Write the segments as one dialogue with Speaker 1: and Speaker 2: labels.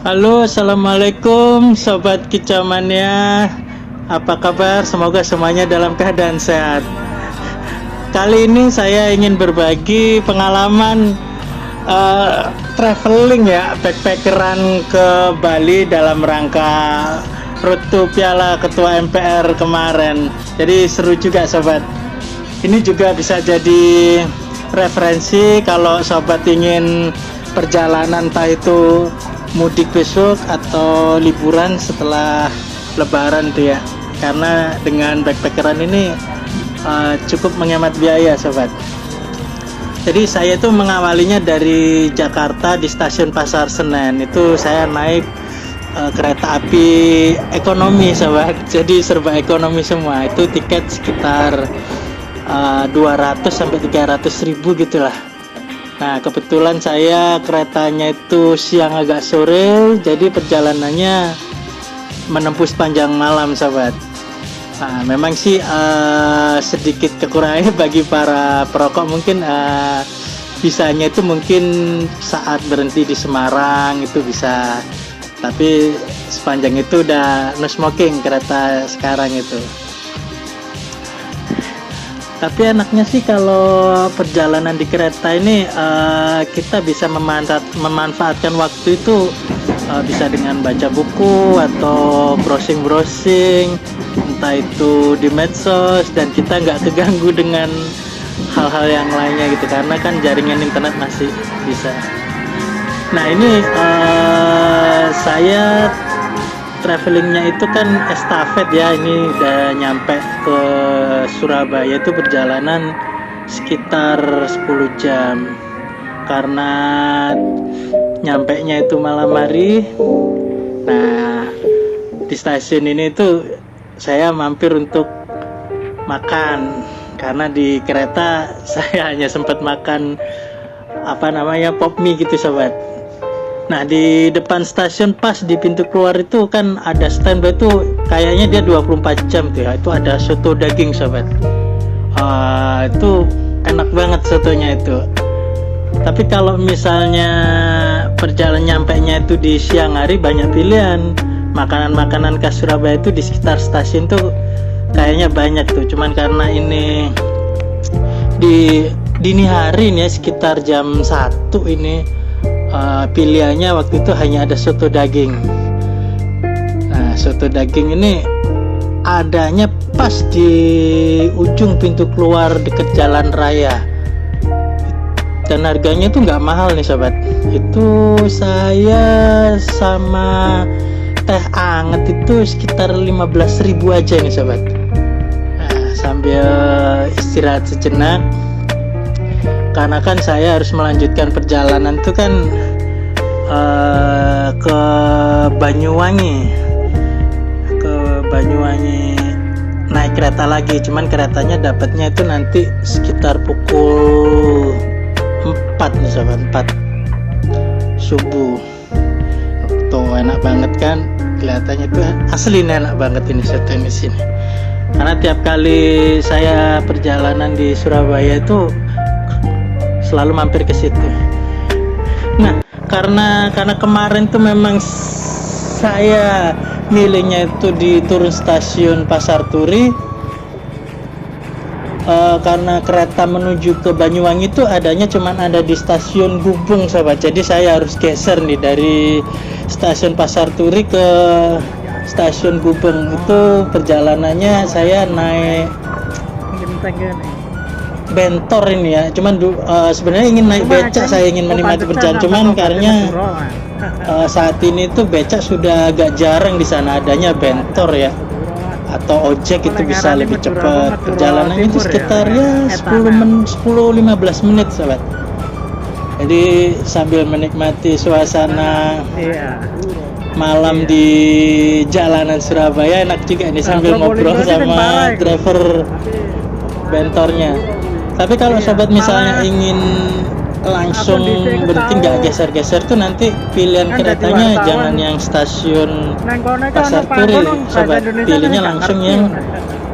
Speaker 1: Halo, assalamualaikum sobat kicauannya. Apa kabar? Semoga semuanya dalam keadaan sehat. Kali ini saya ingin berbagi pengalaman traveling ya, backpackeran ke Bali dalam rangka Road to Piala Ketua MPR kemarin. Jadi seru juga sobat. Ini juga bisa jadi referensi kalau sobat ingin perjalanan, entah itu mudik besok atau liburan setelah lebaran tuh ya, karena dengan backpackeran ini cukup menghemat biaya sobat. Jadi saya tuh mengawalinya dari Jakarta di stasiun Pasar Senen. Itu saya naik kereta api ekonomi sobat, jadi serba ekonomi semua. Itu tiket sekitar 200 sampai 300 ribu gitulah. Nah, kebetulan saya keretanya itu siang agak sore, jadi perjalanannya menempuh sepanjang malam, sahabat. Nah, memang sih sedikit kekurangannya bagi para perokok, mungkin bisanya itu mungkin saat berhenti di Semarang itu bisa, tapi sepanjang itu udah no smoking kereta sekarang itu. Tapi enaknya sih kalau perjalanan di kereta ini kita bisa memanfaatkan waktu itu bisa dengan baca buku atau browsing, entah itu di medsos, dan kita nggak keganggu dengan hal-hal yang lainnya gitu, karena kan jaringan internet masih bisa. Nah ini saya travelingnya itu kan estafet ya, ini udah nyampe ke Surabaya itu perjalanan sekitar 10 jam karena nyampe nya itu malam hari. Nah di stasiun ini tuh saya mampir untuk makan, karena di kereta saya hanya sempat makan pop mie gitu sobat. Nah di depan stasiun pas di pintu keluar itu kan ada standby itu, kayaknya dia 24 jam tuh ya. Itu ada soto daging sobat. Itu enak banget sotonya itu. Tapi kalau misalnya perjalanan nyampenya itu di siang hari, banyak pilihan makanan-makanan khas Surabaya itu di sekitar stasiun tuh kayaknya banyak tuh. Cuman karena ini di dini hari nih ya, sekitar jam 1 ini pilihannya waktu itu hanya ada soto daging. Nah soto daging ini adanya pas di ujung pintu keluar dekat jalan raya, dan harganya tuh nggak mahal nih sobat. Itu saya sama teh anget itu sekitar 15.000 aja nih sobat. Nah, sambil istirahat sejenak, karena kan saya harus melanjutkan perjalanan itu kan ke Banyuwangi naik kereta lagi. Cuman keretanya dapatnya itu nanti sekitar pukul 4 nih sobat, 4 subuh. Tuh enak banget kan, kelihatannya tuh asli enak banget ini soto di sini. Karena tiap kali saya perjalanan di Surabaya itu selalu mampir ke situ. Nah, karena kemarin tuh memang saya milihnya itu di turun stasiun Pasar Turi, karena kereta menuju ke Banyuwangi itu adanya cuman ada di stasiun Gubeng sahabat. Jadi saya harus geser nih dari stasiun Pasar Turi ke stasiun Gubeng. Itu perjalanannya saya naik bentor ini ya. Cuman sebenarnya ingin naik becak, saya ingin menikmati perjalanan. Cuman karena saat ini tuh becak sudah agak jarang di sana, adanya bentor ya atau ojek, itu bisa lebih cepat. Perjalanannya itu sekitar ya 10-15 menit sahabat. Jadi sambil menikmati suasana malam di jalanan Surabaya enak juga nih, sambil ngobrol sama driver bentornya. Tapi kalau sobat misalnya ingin langsung berhenti nggak geser-geser tuh, nanti pilihan keretanya jangan yang stasiun Pasar Turi sobat, pilihnya langsung yang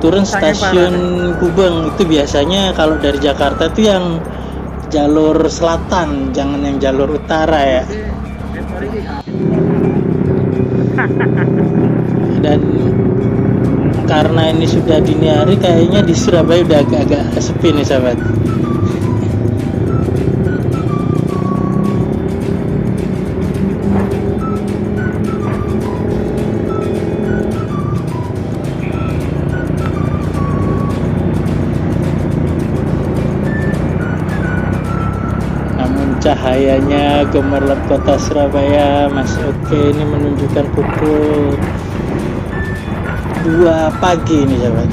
Speaker 1: turun stasiun Gubeng. Itu biasanya kalau dari Jakarta tuh yang jalur selatan, jangan yang jalur utara ya. Dan karena ini sudah dini hari, kayaknya di Surabaya udah agak-agak sepi nih sahabat. Cahayanya gemerlap kota Surabaya masih oke. Ini menunjukkan pukul 2 pagi nih sahabat.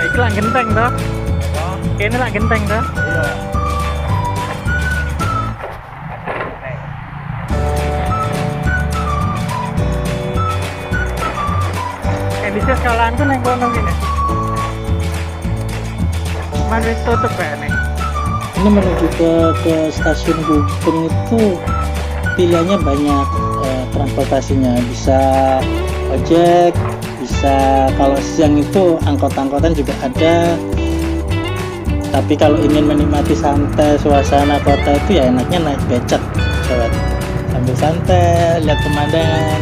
Speaker 1: Iki lah genteng toh. Kene lah genteng toh. Iya. Bisa sekalianku neng kono gini. Mana wis tutup ya nih. Ini menuju ke stasiun Gubeng itu pilihannya banyak, transportasinya bisa ojek, bisa kalau siang itu angkot-angkotan juga ada. Tapi kalau ingin menikmati santai suasana kota itu ya enaknya naik becak sahabat, sambil santai lihat pemandangan.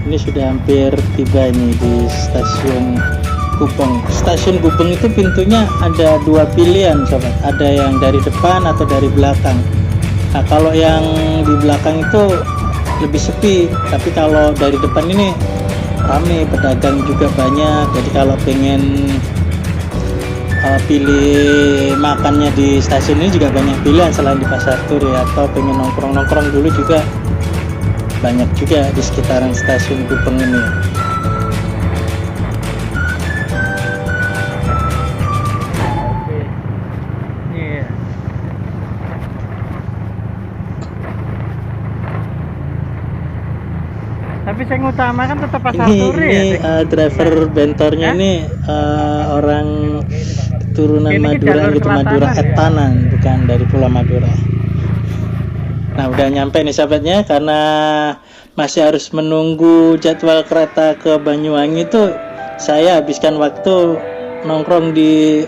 Speaker 1: Ini sudah hampir tiba ini di stasiun Gubeng. Stasiun Gubeng itu pintunya ada 2 pilihan sobat, ada yang dari depan atau dari belakang. Nah kalau yang di belakang itu lebih sepi, tapi kalau dari depan ini rame, pedagang juga banyak. Jadi kalau pengen pilih makannya di stasiun ini juga banyak pilihan selain di Pasar Turi, atau pengen nongkrong-nongkrong dulu juga banyak juga di sekitaran stasiun Gubeng ini. Tapi yang utama kan tetap Pasar Turi ya. Driver bentornya ini orang keturunan Madura gitu, Madura Etanan, bukan dari Pulau Madura. Nah udah nyampe nih sahabatnya, karena masih harus menunggu jadwal kereta ke Banyuwangi itu saya habiskan waktu nongkrong di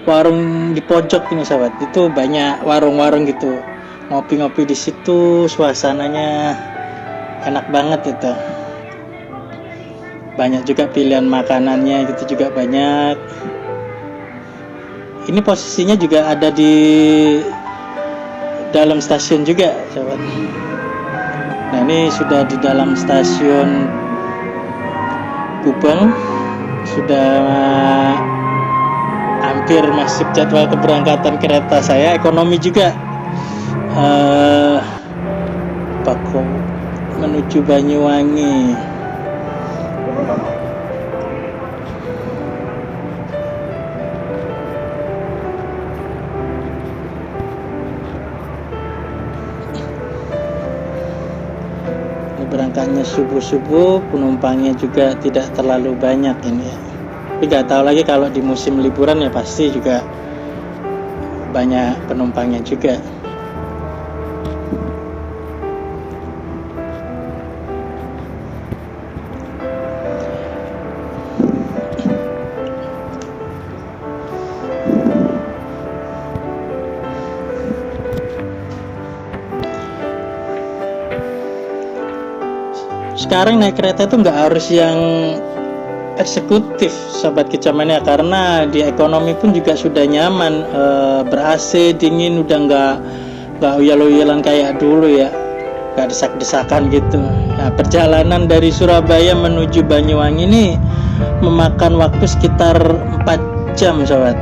Speaker 1: warung di pojok ini sahabat. Itu banyak warung-warung gitu, ngopi-ngopi di situ, suasananya enak banget itu. Banyak juga pilihan makanannya gitu juga banyak. Ini posisinya juga ada di dalam stasiun juga sahabat. Nah ini sudah di dalam stasiun Gubeng, sudah hampir masuk jadwal keberangkatan kereta saya, ekonomi juga, Bako menuju Banyuwangi. Berangkatnya subuh-subuh, penumpangnya juga tidak terlalu banyak ini ya. Tapi nggak tahu lagi kalau di musim liburan ya pasti juga banyak penumpangnya juga. Sekarang naik kereta itu nggak harus yang eksekutif sahabat kecamannya, karena di ekonomi pun juga sudah nyaman, ber AC, dingin, udah nggak uyal-uyalan kayak dulu ya, nggak desak-desakan gitu. Nah, perjalanan dari Surabaya menuju Banyuwangi ini memakan waktu sekitar 4 jam sahabat,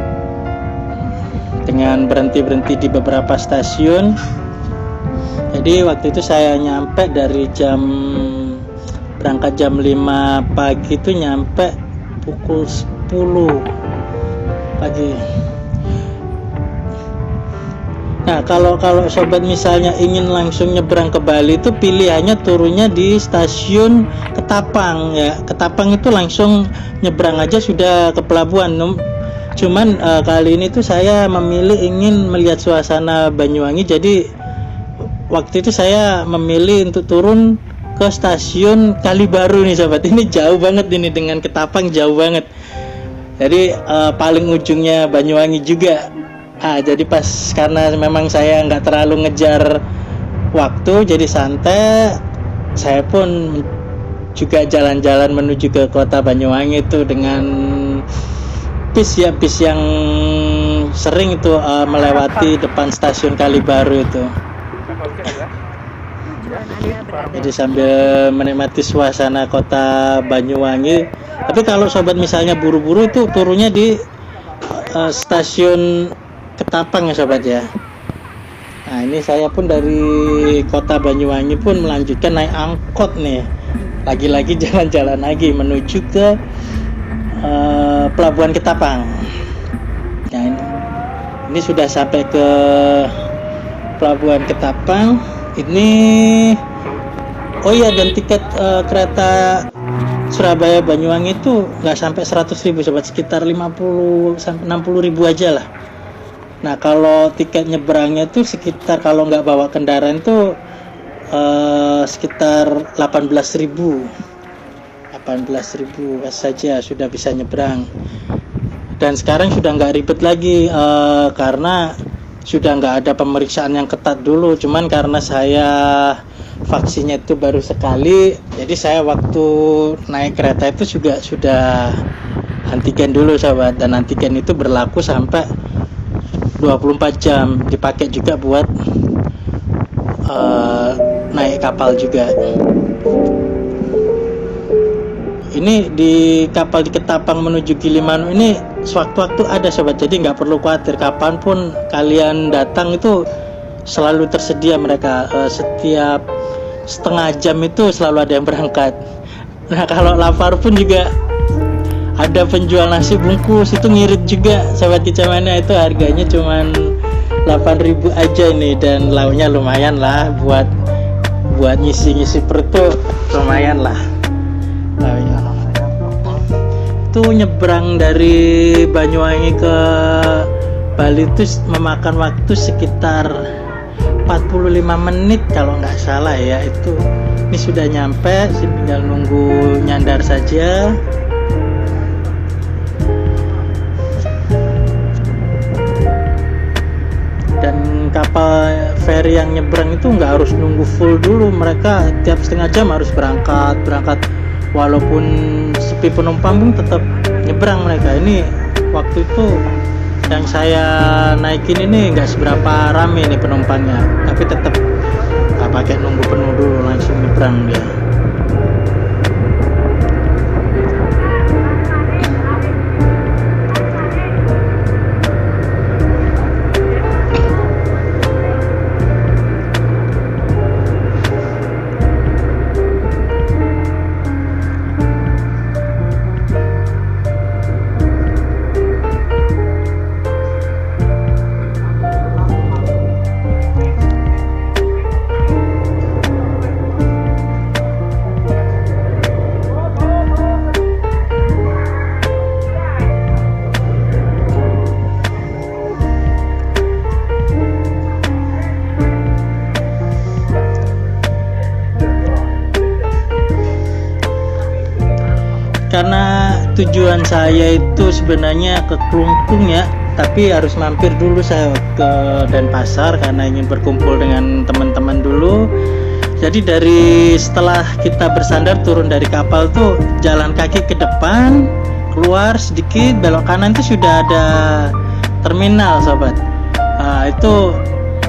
Speaker 1: dengan berhenti-berhenti di beberapa stasiun. Jadi waktu itu saya nyampe dari jam berangkat jam 5 pagi itu nyampe pukul 10 pagi. Nah, kalau sobat misalnya ingin langsung nyebrang ke Bali itu pilihannya turunnya di stasiun Ketapang ya. Ketapang itu langsung nyebrang aja sudah ke pelabuhan. Cuman kali ini tuh saya memilih ingin melihat suasana Banyuwangi, jadi waktu itu saya memilih untuk turun ke stasiun Kalibaru nih sobat. Ini jauh banget ini, dengan Ketapang jauh banget. Jadi paling ujungnya Banyuwangi juga. Jadi pas karena memang saya nggak terlalu ngejar waktu, jadi santai, saya pun juga jalan-jalan menuju ke kota Banyuwangi itu dengan bis yang sering itu melewati depan stasiun Kalibaru itu. Jadi sambil menikmati suasana kota Banyuwangi. Tapi kalau sobat misalnya buru-buru itu turunnya di stasiun Ketapang ya sobat ya. Nah, ini saya pun dari kota Banyuwangi pun melanjutkan naik angkot nih. Lagi-lagi jalan-jalan lagi menuju ke pelabuhan Ketapang. Nah, ini sudah sampai ke pelabuhan Ketapang. Ini dan tiket kereta Surabaya Banyuwangi itu nggak sampai 100.000 sobat, sekitar 50 sampai 60.000 aja lah. Nah, kalau tiket nyebrangnya tuh sekitar, kalau nggak bawa kendaraan tuh sekitar 18.000 saja sudah bisa nyebrang. Dan sekarang sudah nggak ribet lagi karena sudah nggak ada pemeriksaan yang ketat dulu. Cuman karena saya vaksinnya itu baru sekali, jadi saya waktu naik kereta itu juga sudah antigen dulu sahabat. Dan antigen itu berlaku sampai 24 jam, dipakai juga buat naik kapal juga. Ini di kapal di Ketapang menuju Gilimanuk ini sewaktu-waktu ada sobat, jadi nggak perlu khawatir, kapanpun kalian datang itu selalu tersedia mereka. Setiap setengah jam itu selalu ada yang berangkat. Nah, kalau lapar pun juga ada penjual nasi bungkus itu ngirit juga sahabat kicamania. Itu harganya cuman 8.000 aja ini, dan lauknya lumayan lah buat ngisi perut tuh, lumayan lah. Itu nyebrang dari Banyuwangi ke Bali itu memakan waktu sekitar 45 menit kalau nggak salah ya. Itu ini sudah nyampe, tinggal nunggu nyandar saja. Dan kapal feri yang nyebrang itu nggak harus nunggu full dulu, mereka tiap setengah jam harus berangkat. Walaupun sepi penumpang pun tetap nyebrang mereka. Ini waktu itu yang saya naikin ini nggak seberapa rame nih penumpangnya, tapi tetap nggak pakai nunggu penuh dulu, langsung nyebrang dia. Karena tujuan saya itu sebenarnya ke Klungkung ya, tapi harus mampir dulu saya ke Denpasar karena ingin berkumpul dengan teman-teman dulu. Jadi setelah kita bersandar turun dari kapal tuh jalan kaki ke depan, keluar sedikit belok kanan itu sudah ada terminal sobat. Itu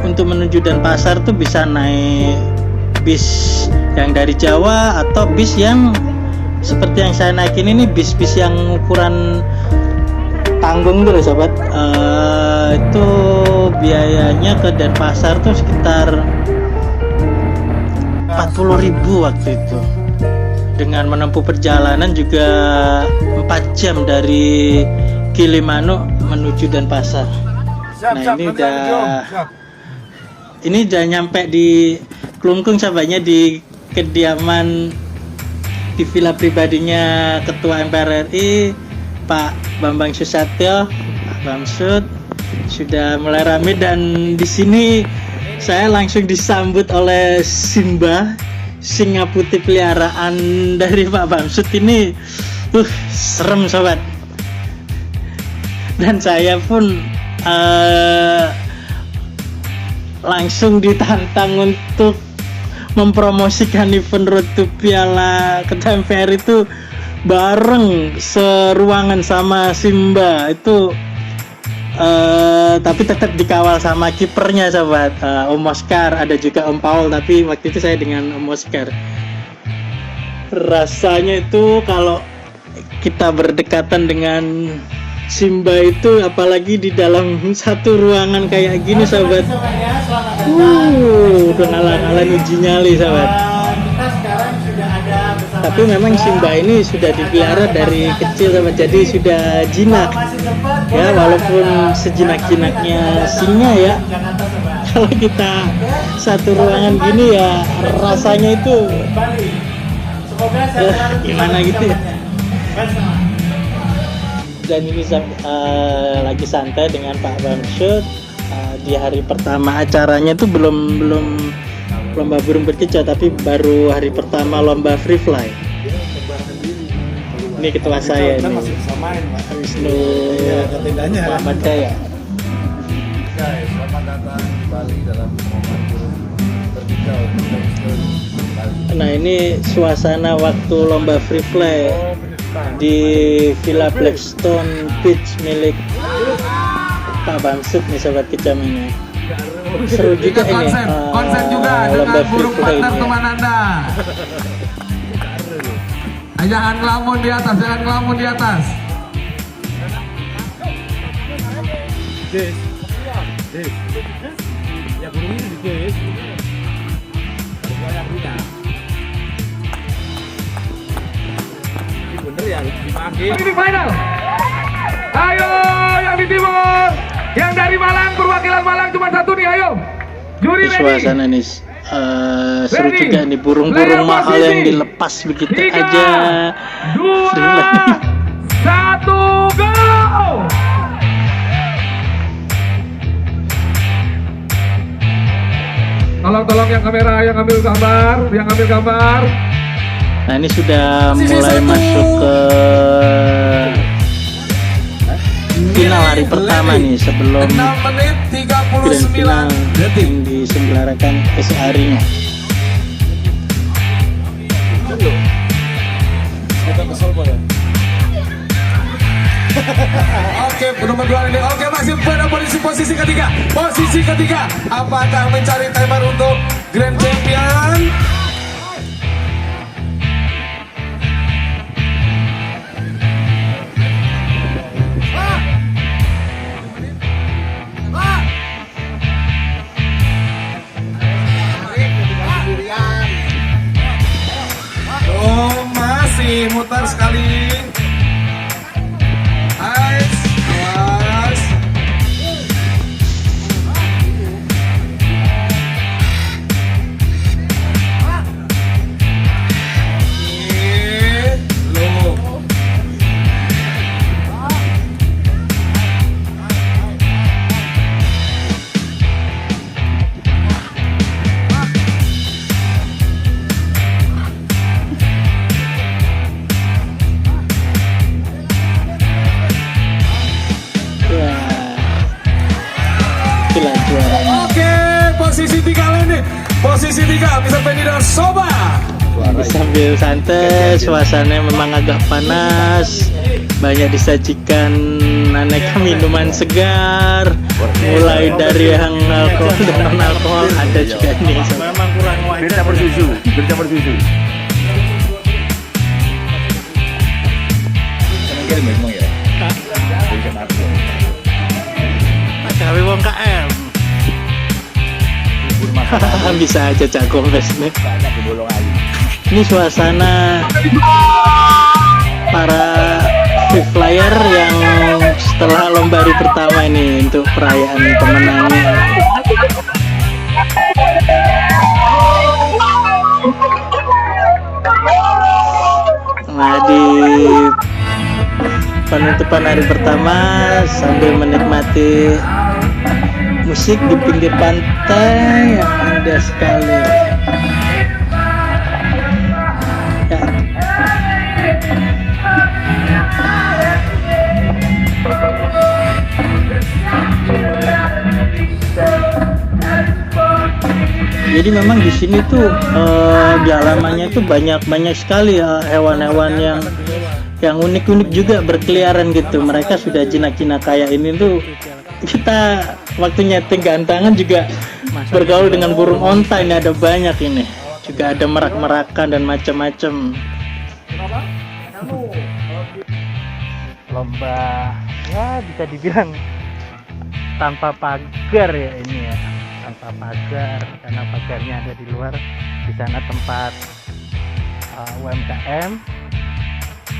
Speaker 1: untuk menuju Denpasar tuh bisa naik bis yang dari Jawa atau bis yang seperti yang saya naikin ini, bis-bis yang ukuran tanggung dulu sobat. Itu biayanya ke Denpasar tuh sekitar 40.000 waktu itu. dengan menempuh perjalanan juga 4 jam dari Gilimanuk menuju Denpasar. Nah ini udah nyampe di Klungkung sahabatnya, di kediaman di villa pribadinya Ketua MPR RI Pak Bambang Susatyo, Pak Bamsud. Sudah mulai ramai dan di sini saya langsung disambut oleh Simba, singa putih peliharaan dari Pak Bamsud ini. Serem sobat. Dan saya pun langsung ditantang untuk mempromosikan event Road to Piala Ketua MPR itu bareng seruangan sama Simba itu, tapi tetap dikawal sama kipernya sahabat, Om Oscar, ada juga Om Paul, tapi waktu itu saya dengan Om Oscar. Rasanya itu kalau kita berdekatan dengan Simba itu, apalagi di dalam satu ruangan kayak gini sahabat, udah ngalah-ngalah uji nyali sahabat. Tapi memang Simba ini sudah dipelihara dari kecil sahabat, jadi sudah jinak ya, walaupun sejinak-jinaknya singa ya. Kalau kita satu ruangan gini ya rasanya itu gimana gitu ya. Dan ini lagi santai dengan Pak Bamsud. Di hari pertama acaranya tuh belum lomba burung berkicau, tapi baru hari pertama lomba free fly. Ini ketua saya ini, Wisnu Muhammad Jaya.
Speaker 2: Selamat datang di Bali dalam momen burung berkicau.
Speaker 1: Nah ini suasana waktu lomba free fly di Villa Blackstone Beach milik Pak Bamsud nih sahabat kejam ini. Seru juga ini
Speaker 3: konsen juga
Speaker 1: lomba
Speaker 3: dengan
Speaker 1: free
Speaker 3: burung
Speaker 1: fly
Speaker 3: partner
Speaker 1: ini.
Speaker 3: teman Anda. Jangan ngelamun di atas, jangan ngelamun di atas.
Speaker 2: Ya burung ini guys. Yang punya. Ini bener ya dipanggil.
Speaker 3: Ini final. Ayo yang di timur, yang dari Malang, perwakilan Malang cuma satu nih, ayo. Juri
Speaker 1: Ini
Speaker 3: ready.
Speaker 1: suasana nih seru
Speaker 3: Ready.
Speaker 1: juga nih, burung-burung mahal
Speaker 3: Posisi.
Speaker 1: yang dilepas begitu
Speaker 3: 3,
Speaker 1: aja.
Speaker 3: 2, 1, go! Tolong yang kamera, yang ambil gambar.
Speaker 1: Nah ini sudah
Speaker 3: Posisi
Speaker 1: mulai
Speaker 3: 1.
Speaker 1: masuk ke final hari pertama nih, sebelum
Speaker 3: 6 menit
Speaker 1: grand
Speaker 3: 39
Speaker 1: final
Speaker 3: detik.
Speaker 1: yang diselenggarakan esok harinya.
Speaker 2: Kita kesel boleh.
Speaker 3: Oke, nomor 2 ini. Oke, masih pada posisi ketiga. Posisi ketiga. Apakah mencari timer untuk Grand Champion? Oh, masih mutar sekali. Nice, awas. Loh.
Speaker 1: Itulah juaranya.
Speaker 3: Oke, posisi 3 ini. Posisi 3 Mr. Fendi dan Soba.
Speaker 1: Sambil santai, suasananya memang agak panas, banyak disajikan aneka minuman segar, mulai dari yang alkohol dan non alkohol ada juga nih.
Speaker 2: Memang kurang wajah. Bir campur susu. Seneng kirim memang ya. Berikan aku.
Speaker 1: Gawe wong KM.
Speaker 2: Bubur masalah.
Speaker 1: Bisa aja cak kombes nih.
Speaker 2: Banyak di bolong ayu.
Speaker 1: Ini suasana para free flyer yang setelah lomba hari pertama ini untuk perayaan pemenangnya. Nah, di penutupan hari pertama sambil menikmati musik di pinggir pantai yang indah sekali. Ya. Jadi memang di sini tuh di halamannya tuh banyak sekali hewan-hewan yang unik-unik juga berkeliaran gitu. Mereka sudah jinak-jinak kayak ini tuh. Kita waktu nyeting gantangan juga bergaul dengan burung onta. Ini ada banyak ini. Juga ada merak-merakan dan macam-macam. Lomba ya bisa dibilang tanpa pagar ya ini ya. Tanpa pagar karena pagarnya ada di luar. Di sana tempat UMKM.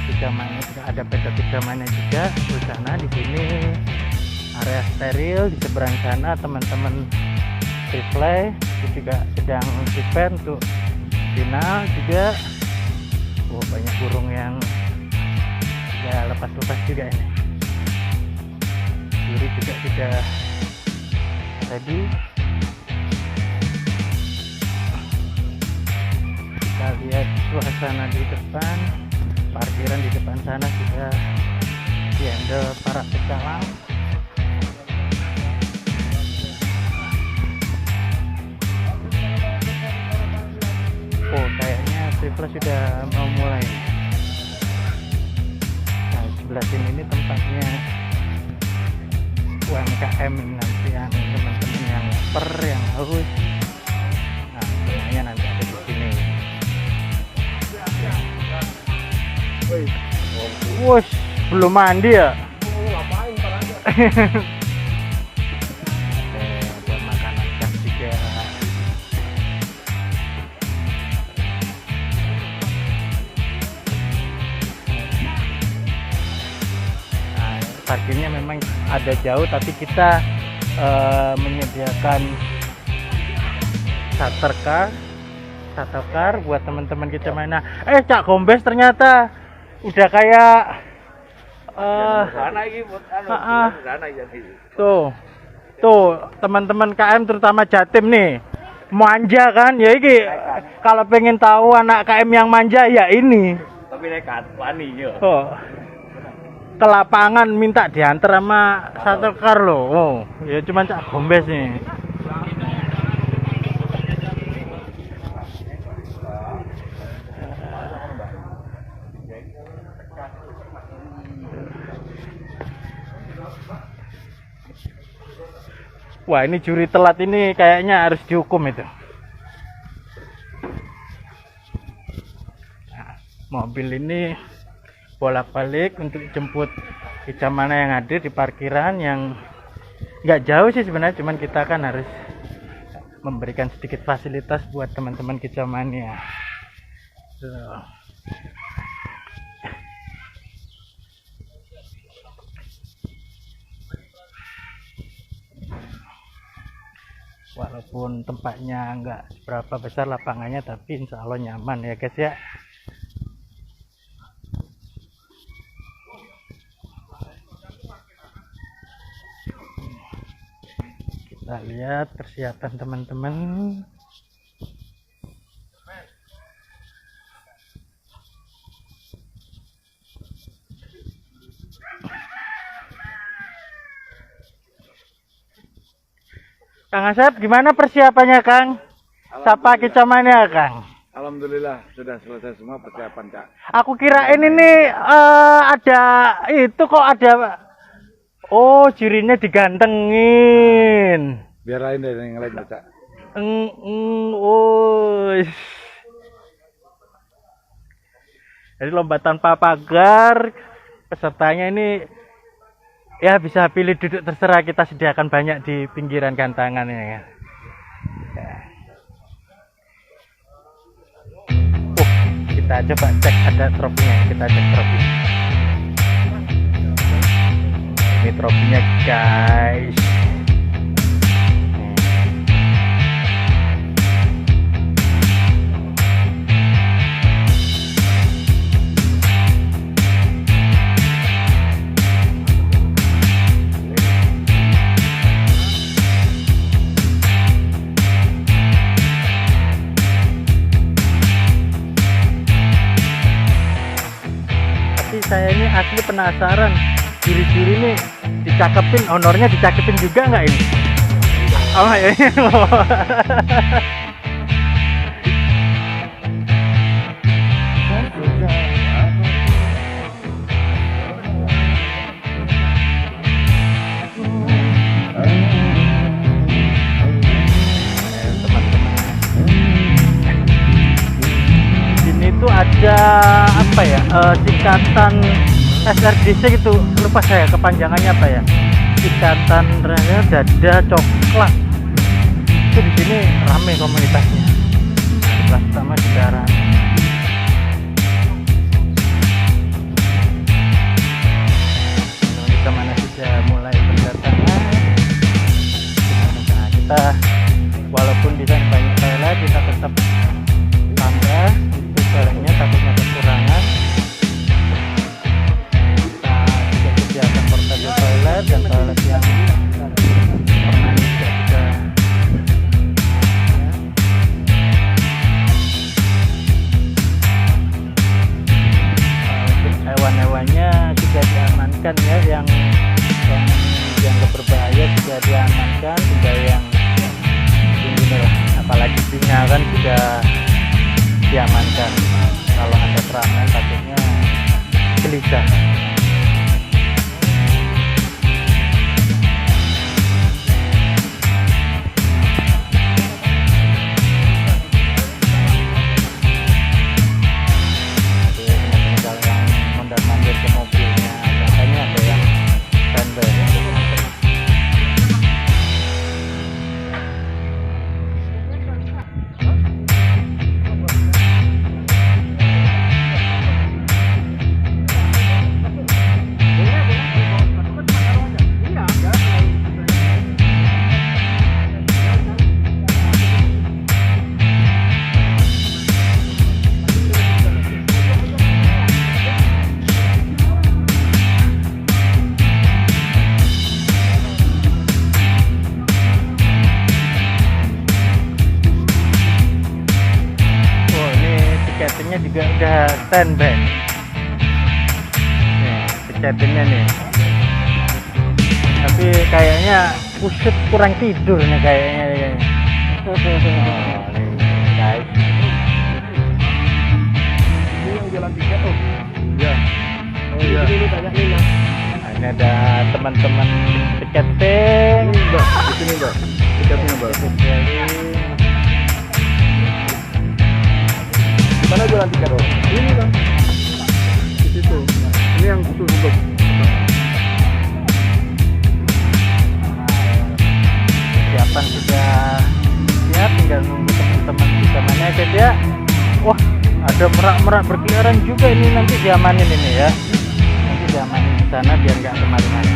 Speaker 1: Pijamannya juga ada beda pijamannya juga. Di sana di sini area steril, di seberang sana teman-teman replay itu juga sedang prepare untuk final juga. Banyak burung yang ya lepas-lepas juga ini. Juri juga sudah tadi. Kita lihat suasana di depan, parkiran di depan sana sudah dihandle para pecalang. Kayaknya Tripla sudah mau mulai. Nah, sebelah sini ini tempatnya UMKM nanti yang teman-teman yang lapar, yang haus. Nah, semuanya nanti ada di sini. Wush, belum mandi ya? Buat makanan khas juga. Parkirnya memang ada jauh, tapi kita menyediakan shuttle car buat teman-teman kita mana. Cak Gombes ternyata udah kayak tuh teman-teman KM terutama Jatim nih manja kan ya, ini kalau pengen tahu anak KM yang manja ya ini. Tapi nekat wani yo. Ke lapangan minta diantar sama shuttle car loh. Ya cuman Cak Gombes nih. Wah, ini juri telat ini kayaknya harus dihukum itu. Nah, mobil ini bolak-balik untuk jemput Kicamana yang hadir di parkiran yang nggak jauh sih sebenarnya, cuman kita kan harus memberikan sedikit fasilitas buat teman-teman Kicamania. Walaupun tempatnya nggak berapa besar lapangannya, tapi insya Allah nyaman ya guys ya. Kita lihat persiapan teman-teman. Kang Asep, gimana persiapannya Kang? Sapa Kicamania Kang?
Speaker 2: Alhamdulillah sudah selesai semua persiapan Cak.
Speaker 1: Aku kirain ini ada itu kok ada. Oh, jurinya digantengin.
Speaker 2: Biar lain dari yang lain Cak.
Speaker 1: Jadi lomba tanpa pagar, pesertanya ini ya bisa pilih duduk terserah, kita sediakan banyak di pinggiran gantangan ya. Kita coba cek ada trofinya, kita cek trofi. Ini trofinya guys. Saya ini asli penasaran, ciri-ciri nih dicakepin, honornya dicakepin juga nggak ini? Oh ya. Ada apa ya, singkatan SRDC gitu, lupa saya kepanjangannya apa ya, singkatan dada coklat. Itu di sini rame komunitasnya, kelas sama sekarang. Kita mana sudah mulai berdatangan. Nah, kita walaupun di sana banyak toilet, kita tetap tambah barangnya, takutnya kekurangan. Kita juga sediakan portable toilet dan toilet yang permanen juga. Untuk hewan-hewannya juga diamankan ya, yang dianggap berbahaya juga diamankan, juga yang ini lah, apalagi singa kan juga diamankan. Kalau ada serangan takutnya gelisah. Teman-teman kalau yang mondar-mandir ke mobilnya, katanya ada yang standby. Tiketingnya juga udah standby. Nih, tiketingnya nih. Tapi kayaknya kusut kurang tidur nih kayaknya. Oh, nih, guys. Ini yang jualan tiket tuh. Iya. Oh iya. Nah, ini ada teman-teman tiketing.
Speaker 2: Ini Mbak, di sini Mbak. Tiketnya Mbak. Mana jualan tiket Om? Ini kan. Di situ. Ini yang khusus untuk
Speaker 1: persiapan sudah siap, tinggal nunggu teman-teman bisa mana aja dia. Wah, ada merak-merak berkeliaran juga ini, nanti diamanin ini ya. Nanti diamanin di sana biar nggak kemari-mari.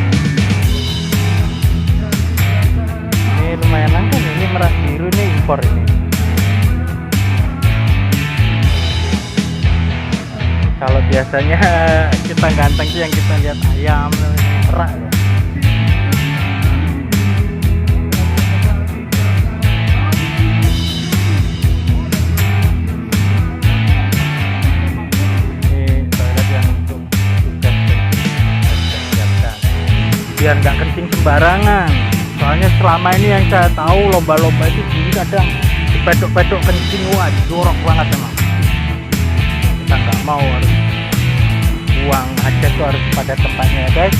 Speaker 1: Ini lumayan langka nih, ini merak biru nih, impor ini. Kalau biasanya kita ganteng sih yang kita lihat ayam, merak. Ini toilet yang untuk tugas siapkan, biar nggak kencing sembarangan. Soalnya selama ini yang saya tahu lomba-lomba itu kadang dipedok-pedok kencing, wah jorok banget emang. Kita nggak mau, harus buang hajat tuh harus pada tempatnya ya guys.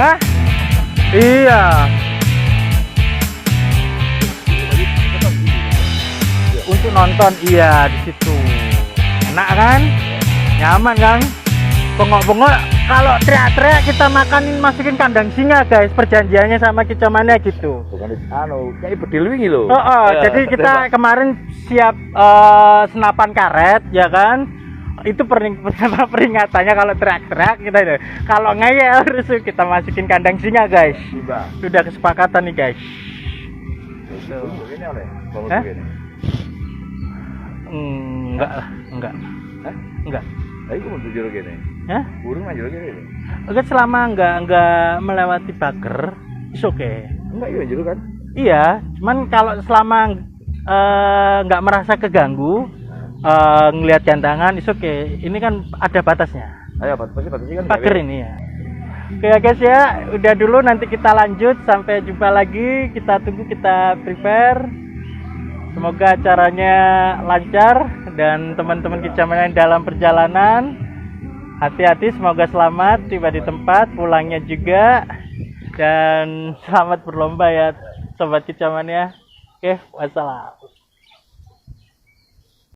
Speaker 1: Hah? Iya. Untuk nonton iya di situ. Enak kan? Nyaman kan? Bengok-bengok kalau teriak-teriak kita makanin masukin kandang singa guys, perjanjiannya sama kicamannya gitu.
Speaker 2: Bukan kayak bedil wingi loh.
Speaker 1: Jadi kita kemarin siap senapan karet ya kan. Itu peringatannya kalau teriak-teriak kita itu. Kalau ngeyel terus kita masukin kandang singa guys. Sudah kesepakatan nih guys.
Speaker 2: Ini oleh.
Speaker 1: Hah? Enggak lah, enggak.
Speaker 2: Hah?
Speaker 1: Enggak.
Speaker 2: Ayo mau jero kene.
Speaker 1: Hah?
Speaker 2: Burung aja kene.
Speaker 1: Enggak, selama enggak melewati pagar, is okay.
Speaker 2: Enggak iya jero kan?
Speaker 1: Iya, cuman kalau selama nggak merasa keganggu, ngelihat jantangan, is okay. Ini kan ada batasnya.
Speaker 2: Ayo batasnya kan
Speaker 1: Pagar ini ya. Oke ya guys ya, udah dulu, nanti kita lanjut, sampai jumpa lagi. Kita tunggu, kita prepare. Semoga acaranya lancar dan teman-teman kicaman yang dalam perjalanan hati-hati, semoga selamat tiba di tempat, pulangnya juga, dan selamat berlomba ya sobat kicaman ya. Oke, wassalam.